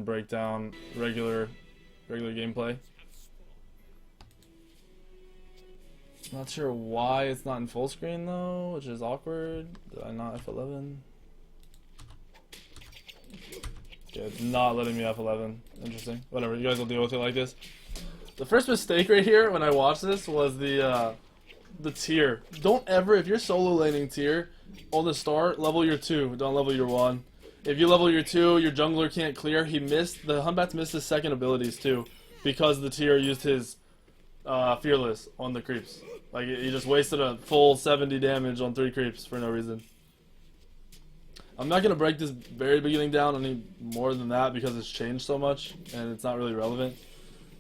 break down regular gameplay. Not sure why it's not in full screen though, which is awkward. Did I not F11? Okay, it's not letting me F11. Interesting. Whatever, you guys will deal with it like this. The first mistake right here when I watched this was the tier. Don't ever, if you're solo laning tier, on the start, level your 2, don't level your 1. If you level your 2, your jungler can't clear. The Humbats missed his second abilities too, because the tier used his Fearless on the creeps. Like, he just wasted a full 70 damage on 3 creeps for no reason. I'm not going to break this very beginning down any more than that because it's changed so much and it's not really relevant.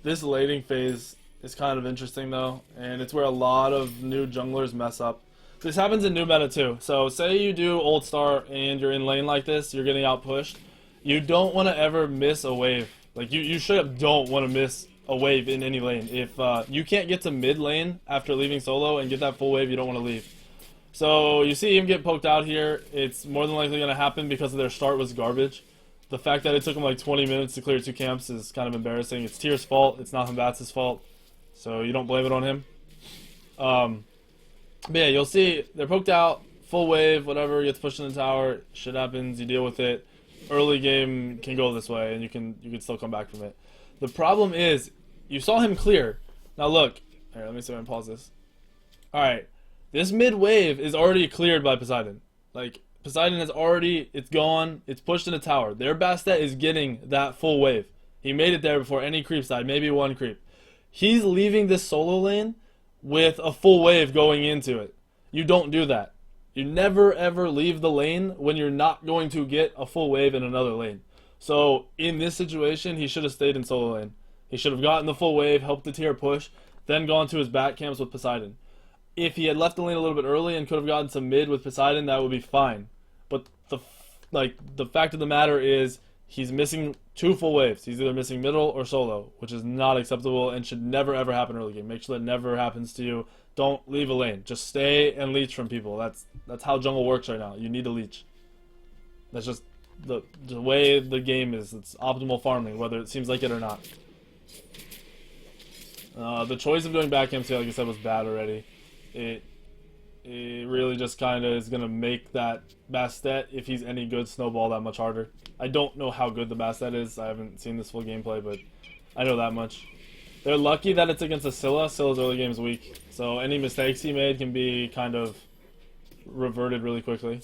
This laning phase is kind of interesting though, and it's where a lot of new junglers mess up. This happens in new meta too. So say you do Old Star and you're in lane like this, you're getting out pushed. You don't want to ever miss a wave. Like, you straight up don't want to miss a wave in any lane. If you can't get to mid lane after leaving solo and get that full wave, you don't want to leave. So you see him get poked out here. It's more than likely going to happen because their start was garbage. The fact that it took him like 20 minutes to clear 2 camps is kind of embarrassing. It's Tier's fault. It's not Humbats' fault. So you don't blame it on him. But yeah, you'll see they're poked out, full wave, whatever, gets pushed in the tower. Shit happens, you deal with it. Early game can go this way and you can still come back from it. The problem is, you saw him clear. Now look, here, let me see if I can pause this. Alright, this mid wave is already cleared by Poseidon. Like, Poseidon has already, it's gone, it's pushed in the tower. Their Bastet is getting that full wave. He made it there before any creep died, maybe 1 creep. He's leaving this solo lane with a full wave going into it. You don't do that. You never ever leave the lane when you're not going to get a full wave in another lane. So in this situation, he should have stayed in solo lane. He should have gotten the full wave, helped the tier push, then gone to his back camps with Poseidon. If he had left the lane a little bit early and could have gotten some mid with Poseidon, that would be fine. But the fact of the matter is, he's missing 2 full waves. He's either missing middle or solo, which is not acceptable and should never ever happen early game. Make sure that never happens to you. Don't leave a lane. Just stay and leech from people. That's how jungle works right now. You need to leech. That's just the way the game is. It's optimal farming, whether it seems like it or not. The choice of doing back MC, like I said, was bad already. It really just kind of is going to make that Bastet, if he's any good, snowball that much harder. I don't know how good the Bastet is. I haven't seen this full gameplay, but I know that much. They're lucky that it's against a Scylla. Scylla's early game's weak, so any mistakes he made can be kind of reverted really quickly.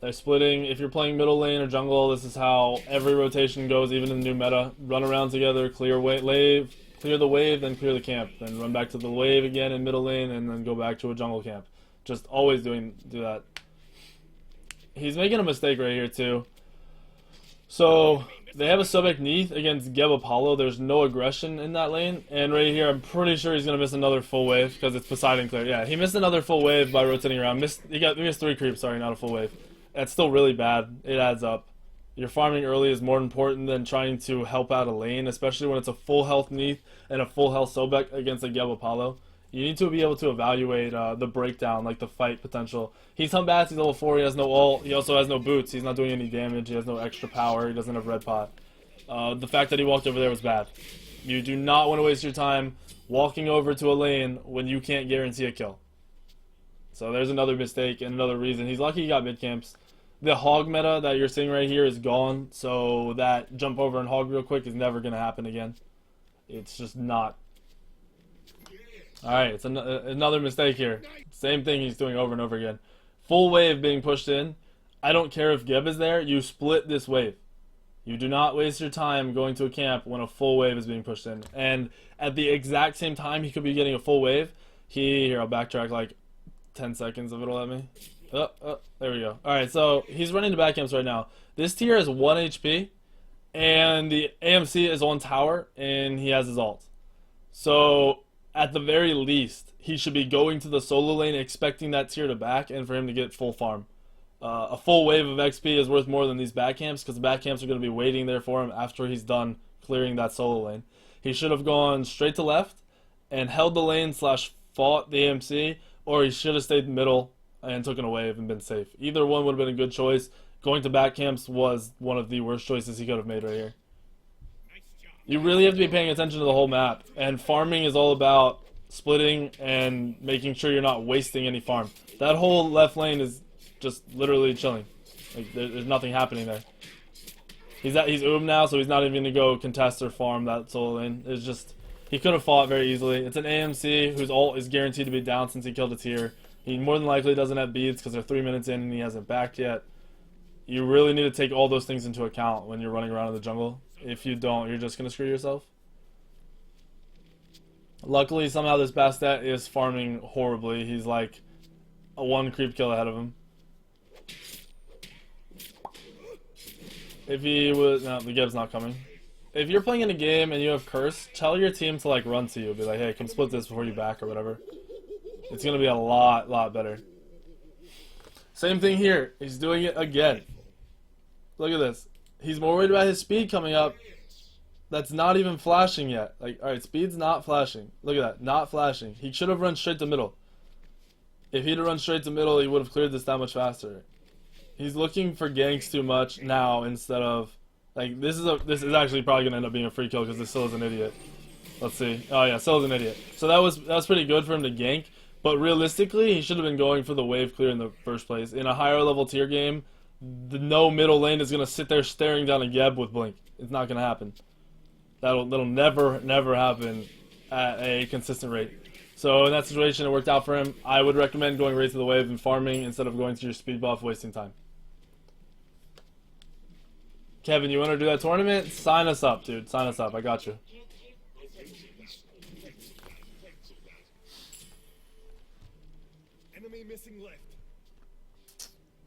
They're splitting. If you're playing middle lane or jungle, this is how every rotation goes, even in the new meta. Run around together, clear the wave, then clear the camp. Then run back to the wave again in middle lane, and then go back to a jungle camp. Just always do that. He's making a mistake right here, too. So, they have a Sobek Neath against Geb Apollo. There's no aggression in that lane. And right here, I'm pretty sure he's going to miss another full wave, because it's Poseidon clear. Yeah, he missed another full wave by rotating around. He missed 3 creeps, sorry, not a full wave. That's still really bad. It adds up. Your farming early is more important than trying to help out a lane, especially when it's a full health Neath and a full health Sobek against a Geb Apollo. You need to be able to evaluate the breakdown, like the fight potential. He's Humbats, he's level 4, he has no ult, he also has no boots, he's not doing any damage, he has no extra power, he doesn't have red pot. The fact that he walked over there was bad. You do not want to waste your time walking over to a lane when you can't guarantee a kill. So there's another mistake and another reason. He's lucky he got mid camps. The hog meta that you're seeing right here is gone, so that jump over and hog real quick is never going to happen again. It's just not. Alright, it's another mistake here. Same thing he's doing over and over again. Full wave being pushed in. I don't care if Geb is there, you split this wave. You do not waste your time going to a camp when a full wave is being pushed in. And at the exact same time he could be getting a full wave, here, I'll backtrack like 10 seconds if it'll let me. There we go. Alright, so he's running the back camps right now. This tier is 1 HP, and the AMC is on tower, and he has his ult. So, at the very least, he should be going to the solo lane expecting that tier to back and for him to get full farm. A full wave of XP is worth more than these back camps because the back camps are going to be waiting there for him after he's done clearing that solo lane. He should have gone straight to left and held the lane / fought the AMC, or he should have stayed middle and took a wave and been safe. Either one would have been a good choice. Going to back camps was one of the worst choices he could have made right here. You really have to be paying attention to the whole map, and farming is all about splitting and making sure you're not wasting any farm. That whole left lane is just literally chilling. Like there's nothing happening there. He's now, so he's not even gonna go contest or farm that solo lane. It's just he could have fought very easily. It's an AMC whose ult is guaranteed to be down since he killed a tier. He more than likely doesn't have beads because they're 3 minutes in and he hasn't backed yet. You really need to take all those things into account when you're running around in the jungle. If you don't, you're just gonna screw yourself. Luckily, somehow this Bastet is farming horribly. He's like a 1 creep kill ahead of him. If he was... No, the Geb's not coming. If you're playing in a game and you have Curse, tell your team to like run to you. Be like, hey, come split this before you back or whatever. It's going to be a lot better. Same thing here. He's doing it again. Look at this. He's more worried about his speed coming up. That's not even flashing yet. Like, alright, speed's not flashing. Look at that. Not flashing. He should have run straight to middle. If he'd have run straight to middle, he would have cleared this that much faster. He's looking for ganks too much now instead of like this is actually probably gonna end up being a free kill because this still is an idiot. Let's see. Oh yeah, still is an idiot. So that was pretty good for him to gank, but realistically he should have been going for the wave clear in the first place. In a higher level tier game, the no middle lane is gonna sit there staring down a Geb with blink. It's not gonna happen. That'll never happen at a consistent rate. So in that situation it worked out for him. I would recommend going right to the wave and farming instead of going to your speed buff, wasting time. Kevin, you want to do that tournament? Sign us up, dude. Sign us up. I got you. Enemy missing left.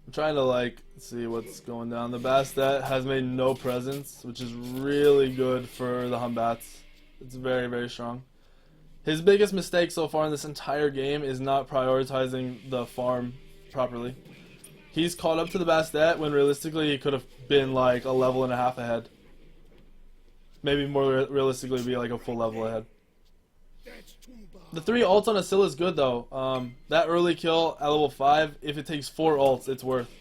I'm trying to like see what's going down. The Bastet has made no presence, which is really good for the Humbats. It's very strong. His biggest mistake so far in this entire game is not prioritizing the farm properly. He's caught up to the Bastet when realistically he could have been like a level and a half ahead. Maybe more realistically be like a full level ahead. The 3 ults on Asyl is good though. That early kill at level 5, if it takes 4 ults, it's worth.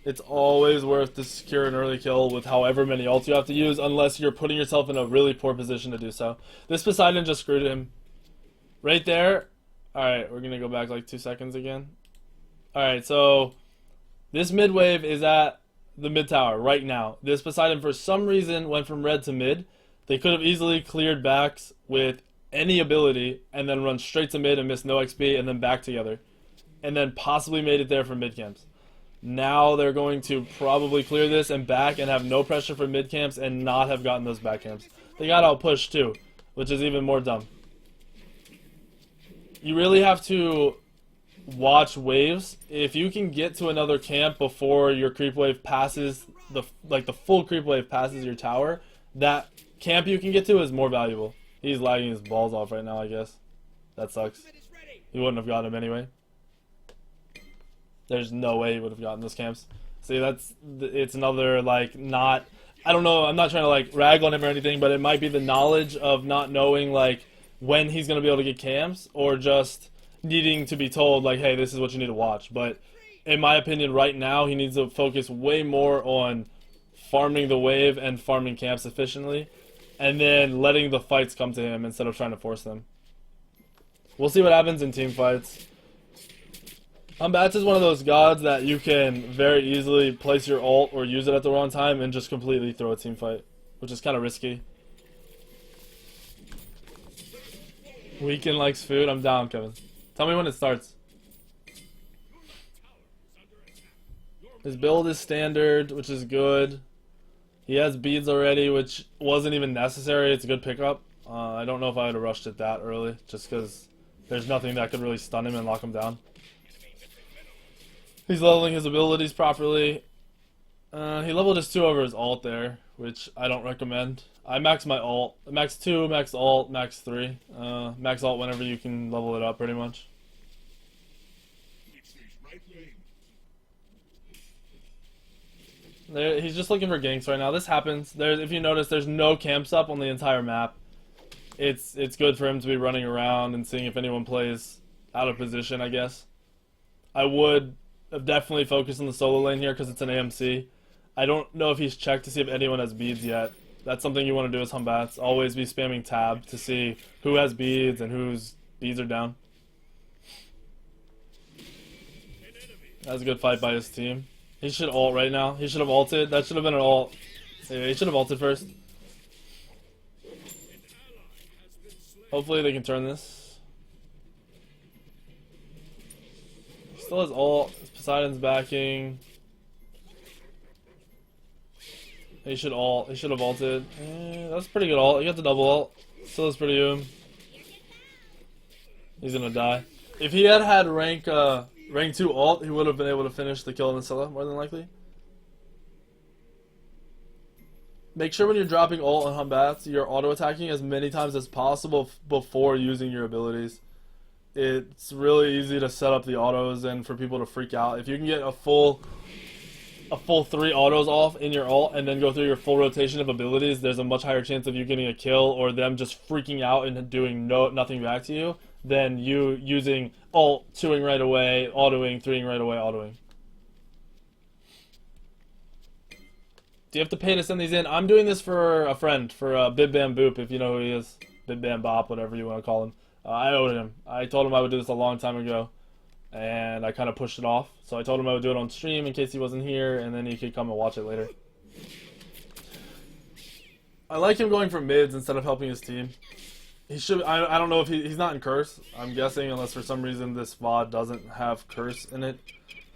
It's always worth to secure an early kill with however many ults you have to use, unless you're putting yourself in a really poor position to do so. This Poseidon just screwed him. Right there. Alright, we're gonna go back like 2 seconds again. Alright, so this mid wave is at the mid tower right now. This Poseidon for some reason went from red to mid. They could have easily cleared backs with any ability and then run straight to mid and miss no XP and then back together. And then possibly made it there for mid camps. Now they're going to probably clear this and back and have no pressure for mid camps and not have gotten those back camps. They got out pushed too, which is even more dumb. You really have to watch waves. If you can get to another camp before your creep wave passes the full creep wave passes your tower, that camp you can get to is more valuable. He's lagging his balls off right now, I guess. That sucks. He wouldn't have gotten him anyway. There's no way he would have gotten those camps. See, it's another like not. I don't know. I'm not trying to like rag on him or anything, but it might be the knowledge of not knowing like when he's gonna be able to get camps, or just needing to be told like, hey, this is what you need to watch. But in my opinion, right now he needs to focus way more on farming the wave and farming camps efficiently, and then letting the fights come to him instead of trying to force them. We'll see what happens in team fights. Humbats is one of those gods that you can very easily place your ult or use it at the wrong time and just completely throw a team fight, which is kind of risky. Weekend likes food. I'm down, Kevin. Tell me when it starts. His build is standard, which is good. He has beads already, which wasn't even necessary. It's a good pickup. I don't know if I would have rushed it that early, just because there's nothing that could really stun him and lock him down. He's leveling his abilities properly. He leveled his 2 over his ult there, which I don't recommend. I max my ult. Max 2, max ult, max 3. Max ult whenever you can level it up, pretty much. He's just looking for ganks right now. This happens. If you notice, there's no camps up on the entire map. It's good for him to be running around and seeing if anyone plays out of position, I guess. I would definitely focus on the solo lane here because it's an AMC. I don't know if he's checked to see if anyone has beads yet. That's something you want to do as Humbats. Always be spamming tab to see who has beads and whose beads are down. That was a good fight by his team. He should ult right now. He should have ulted. That should have been an ult. Yeah, he should have ulted first. Hopefully they can turn this. Still has ult. Poseidon's backing. He should ult. He should have ulted. That's pretty good ult. He got the double ult. Still is pretty good. He's gonna die. If he had had rank 2 ult, he would have been able to finish the kill in the Scylla, more than likely. Make sure when you're dropping ult on Humbats, you're auto-attacking as many times as possible before using your abilities. It's really easy to set up the autos and for people to freak out. If you can get a full 3 autos off in your ult and then go through your full rotation of abilities, there's a much higher chance of you getting a kill or them just freaking out and doing nothing back to you than you using ult, 2ing right away, autoing, 3ing right away, autoing. Do you have to pay to send these in? I'm doing this for a friend, for Bib Bam Boop, if you know who he is. Bib Bam Bop, whatever you want to call him. I owed him. I told him I would do this a long time ago, and I kind of pushed it off. So I told him I would do it on stream in case he wasn't here, and then he could come and watch it later. I like him going for mids instead of helping his team. He should. I don't know if he's not in curse. I'm guessing unless for some reason this VOD doesn't have curse in it.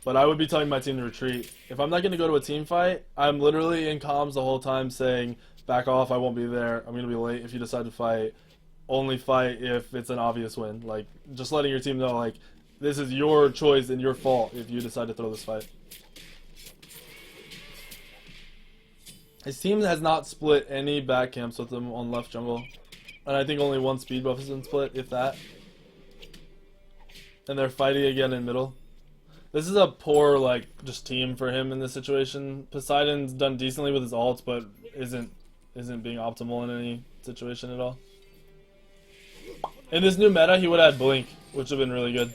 But I would be telling my team to retreat. If I'm not going to go to a team fight, I'm literally in comms the whole time saying, back off, I won't be there. I'm going to be late if you decide to fight. Only fight if it's an obvious win. Like, just letting your team know, like, this is your choice and your fault if you decide to throw this fight. His team has not split any back camps with him on left jungle. And I think only one speed buff has been split, if that. And they're fighting again in middle. This is a poor, like, just team for him in this situation. Poseidon's done decently with his ults, but isn't being optimal in any situation at all. In this new meta, he would add Blink, which would have been really good.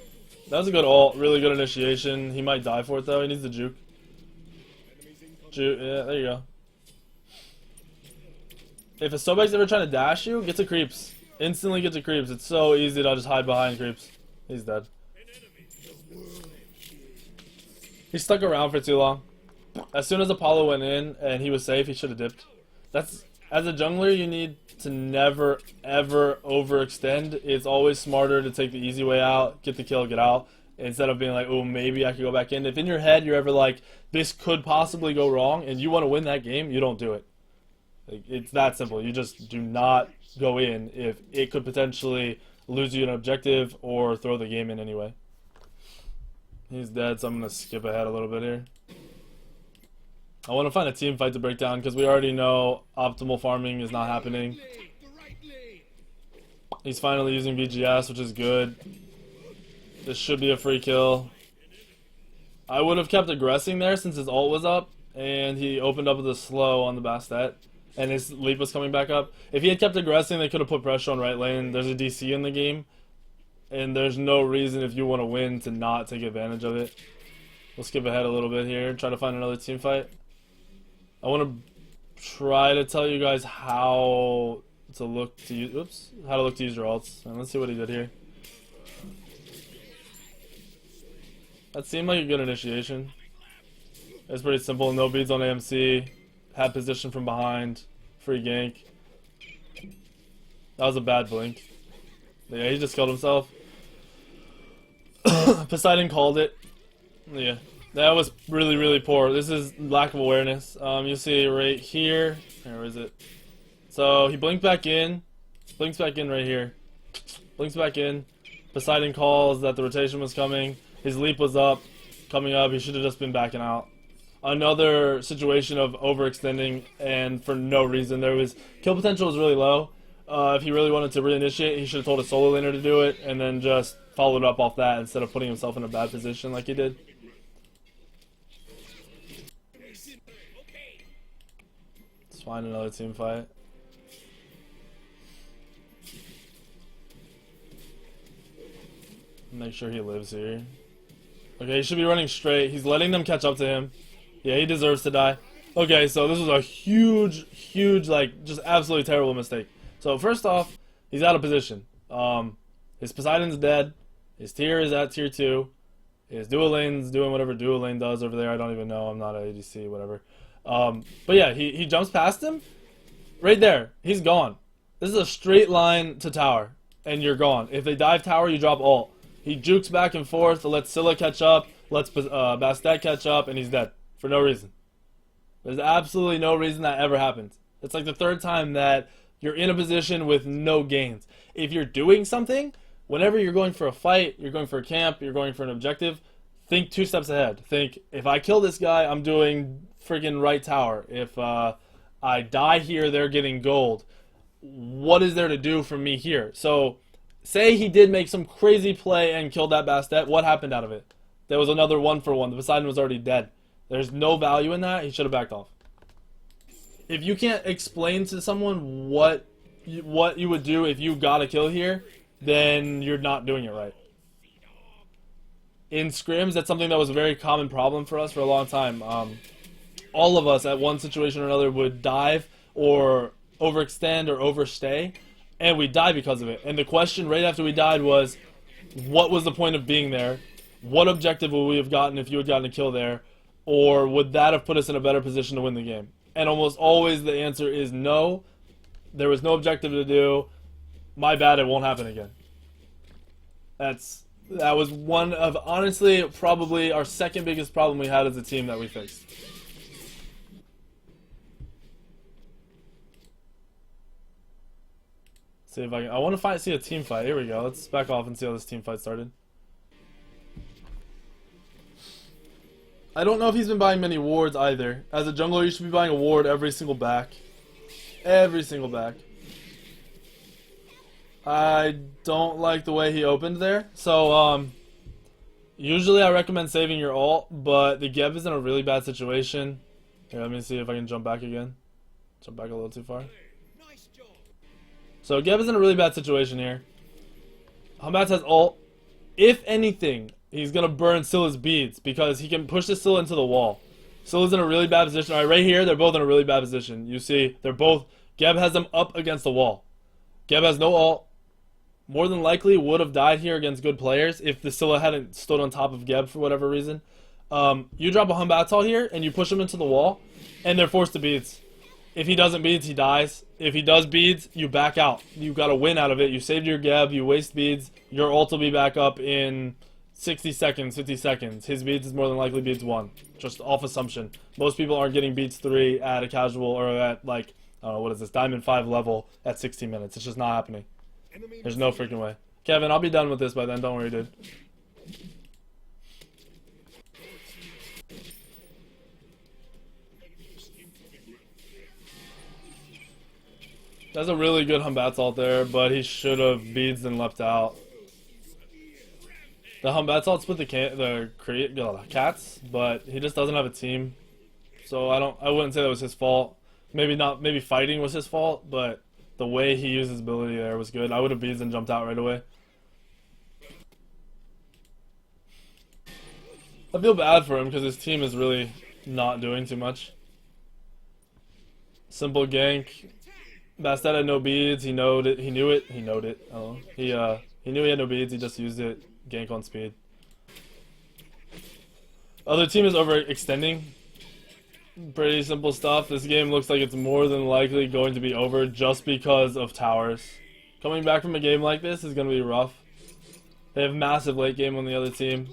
That was a good ult, really good initiation. He might die for it, though. He needs the juke. Juke, yeah, there you go. If a Sobek's ever trying to dash you, get to creeps. Instantly get to creeps. It's so easy to just hide behind creeps. He's dead. He stuck around for too long. As soon as Apollo went in and he was safe, he should have dipped. That's, as a jungler, you need to never, ever overextend. It's always smarter to take the easy way out, get the kill, get out, instead of being like, oh, maybe I could go back in. If in your head you're ever like, this could possibly go wrong, and you want to win that game, you don't do it. Like, it's that simple. You just do not go in if it could potentially lose you an objective or throw the game in anyway. He's dead, so I'm going to skip ahead a little bit here. I want to find a team fight to break down because we already know optimal farming is not happening. He's finally using VGS, which is good. This should be a free kill. I would have kept aggressing there since his ult was up and he opened up with a slow on the Bastet and his leap was coming back up. If he had kept aggressing, they could have put pressure on right lane. There's a DC in the game. And there's no reason if you want to win to not take advantage of it. We'll skip ahead a little bit here. Try to find another team fight. I want to try to tell you guys how to look to use. Oops, how to look to use your ults. And let's see what he did here. That seemed like a good initiation. It's pretty simple. No beads on AMC. Had position from behind. Free gank. That was a bad blink. Yeah, he just killed himself. Poseidon called it. Yeah, that was really, really poor. This is lack of awareness. You see right here. Where is it? So he blinked back in. Blinks back in right here. Blinks back in. Poseidon calls that the rotation was coming. His leap was up. Coming up. He should have just been backing out. Another situation of overextending and for no reason. There was kill potential was really low. If he really wanted to reinitiate, he should have told a solo laner to do it and then just followed up off that instead of putting himself in a bad position like he did. Let's find another team fight. Make sure he lives here. Okay, he should be running straight. He's letting them catch up to him. Yeah, he deserves to die. Okay, so this was a huge, like, just absolutely terrible mistake. So first off, he's out of position. His Poseidon's dead. His tier is at tier 2. His dual lane's doing whatever dual lane does over there. I don't even know. I'm not an ADC, whatever. But yeah, he jumps past him. Right there. He's gone. This is a straight line to tower. And you're gone. If they dive tower, you drop ult. He jukes back and forth, lets Scylla catch up, lets Bastet catch up, and he's dead. For no reason. There's absolutely no reason that ever happens. It's like the third time that you're in a position with no gains. If you're doing something, whenever you're going for a fight, you're going for a camp, you're going for an objective, think 2 steps ahead. Think, if I kill this guy, I'm doing friggin' right tower. If I die here, they're getting gold. What is there to do for me here? So, say he did make some crazy play and killed that Bastet. What happened out of it? There was another 1-for-1. The Poseidon was already dead. There's no value in that. He should have backed off. If you can't explain to someone what you would do if you got a kill here, then you're not doing it right. In scrims, that's something that was a very common problem for us for a long time. All of us at one situation or another would dive or overextend or overstay, and we died because of it. And the question right after we died was, what was the point of being there? What objective would we have gotten if you had gotten a kill there? Or would that have put us in a better position to win the game? And almost always the answer is no. There was no objective to do. My bad, it won't happen again. That was one of, honestly, probably our second biggest problem we had as a team that we fixed. See if I want to see a team fight. Here we go. Let's back off and see how this team fight started. I don't know if he's been buying many wards either. As a jungler, you should be buying a ward every single back. Every single back. I don't like the way he opened there. So, usually I recommend saving your ult, but the Geb is in a really bad situation. Here, let me see if I can jump back again. Jump back a little too far. So, Geb is in a really bad situation here. Humbat has ult. If anything, he's going to burn Scylla's beads because he can push the Scylla into the wall. Scylla's in a really bad position. Alright, right here, they're both in a really bad position. You see, they're both... Geb has them up against the wall. Geb has no ult. More than likely would have died here against good players if the Scylla hadn't stood on top of Geb for whatever reason. You drop a Humbatsal here, and you push him into the wall, and they're forced to beads. If he doesn't beads, he dies. If he does beads, you back out. You got to win out of it. You saved your Geb, you waste beads. Your ult will be back up in 60 seconds, 50 seconds. His beads is more than likely beads 1. Just off assumption. Most people aren't getting beads 3 at a casual or at, like, I don't know, what is this, Diamond 5 level at 60 minutes. It's just not happening. There's no freaking way. Kevin, I'll be done with this by then. Don't worry, dude. That's a really good Humbatsal there, but he should have beads and left out. The Humbatsal split the cats, but he just doesn't have a team. So I wouldn't say that was his fault. Maybe fighting was his fault, but the way he used his ability there was good. I would have beads and jumped out right away. I feel bad for him because his team is really not doing too much. Simple gank. Bastet had no beads. He knew it. He knew it. Oh, he knew he had no beads. He just used it. Gank on speed. Other team is overextending. Pretty simple stuff. This game looks like it's more than likely going to be over just because of towers. Coming back from a game like this is going to be rough. They have massive late game on the other team.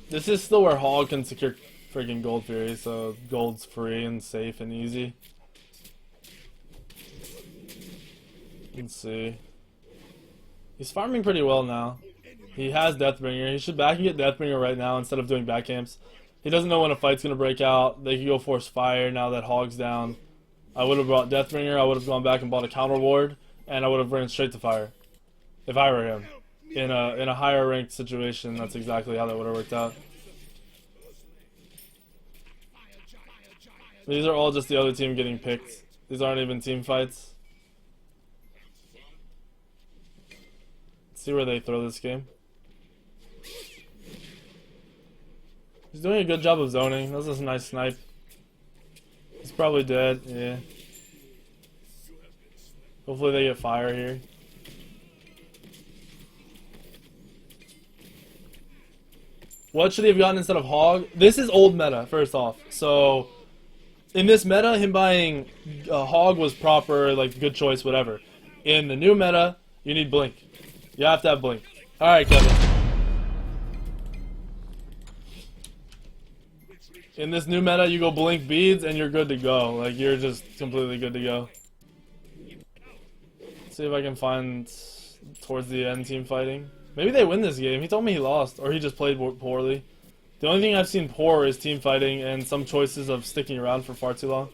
This is still where Hog can secure freaking Gold Fury, so gold's free and safe and easy. Let's see. He's farming pretty well now. He has Deathbringer. He should back and get Deathbringer right now instead of doing back camps. He doesn't know when a fight's going to break out. They can go force fire now that Hog's down. I would have brought Deathbringer. I would have gone back and bought a counter ward, and I would have ran straight to fire. If I were him. In a higher ranked situation, that's exactly how that would have worked out. These are all just the other team getting picked. These aren't even team fights. see where they throw this game. He's doing a good job of zoning. That was a nice snipe. He's probably dead. Yeah. Hopefully they get fire here. What should he have gotten instead of Hog? This is old meta, first off. So, in this meta, him buying Hog was proper, like, good choice, whatever. In the new meta, you need Blink. You have to have Blink. Alright, Kevin. In this new meta, you go Blink Beads, and you're good to go. Like, you're just completely good to go. Let's see if I can find towards the end team fighting. Maybe they win this game. He told me he lost, or he just played poorly. The only thing I've seen poor is team fighting and some choices of sticking around for far too long.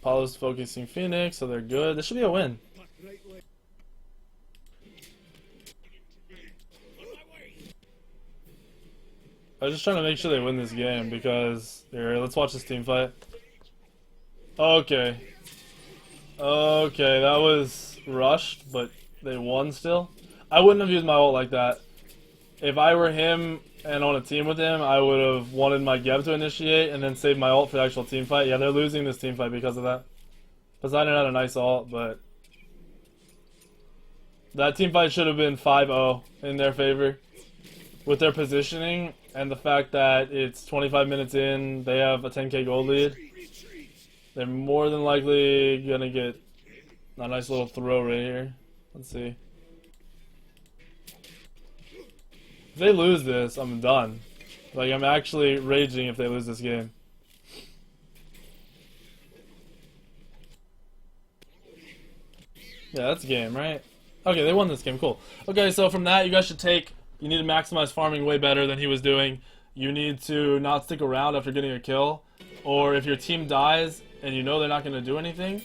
Apollo's focusing Phoenix, so they're good. This should be a win. I was just trying to make sure they win this game because... Here, let's watch this team fight. Okay. Okay, that was rushed, but they won still. I wouldn't have used my ult like that. If I were him and on a team with him, I would have wanted my Geb to initiate and then save my ult for the actual team fight. Yeah, they're losing this team fight because of that. Poseidon had a nice ult, but... That team fight should have been 5-0 in their favor. With their positioning and the fact that it's 25 minutes in, they have a 10k gold lead. They're more than likely gonna get a nice little throw right here. Let's see. If they lose this, I'm done. Like, I'm actually raging if they lose this game. Yeah, that's a game, right? Okay, they won this game. Cool. Okay, so from that, you guys should take... You need to maximize farming way better than he was doing. You need to not stick around after getting a kill. Or if your team dies and you know they're not going to do anything,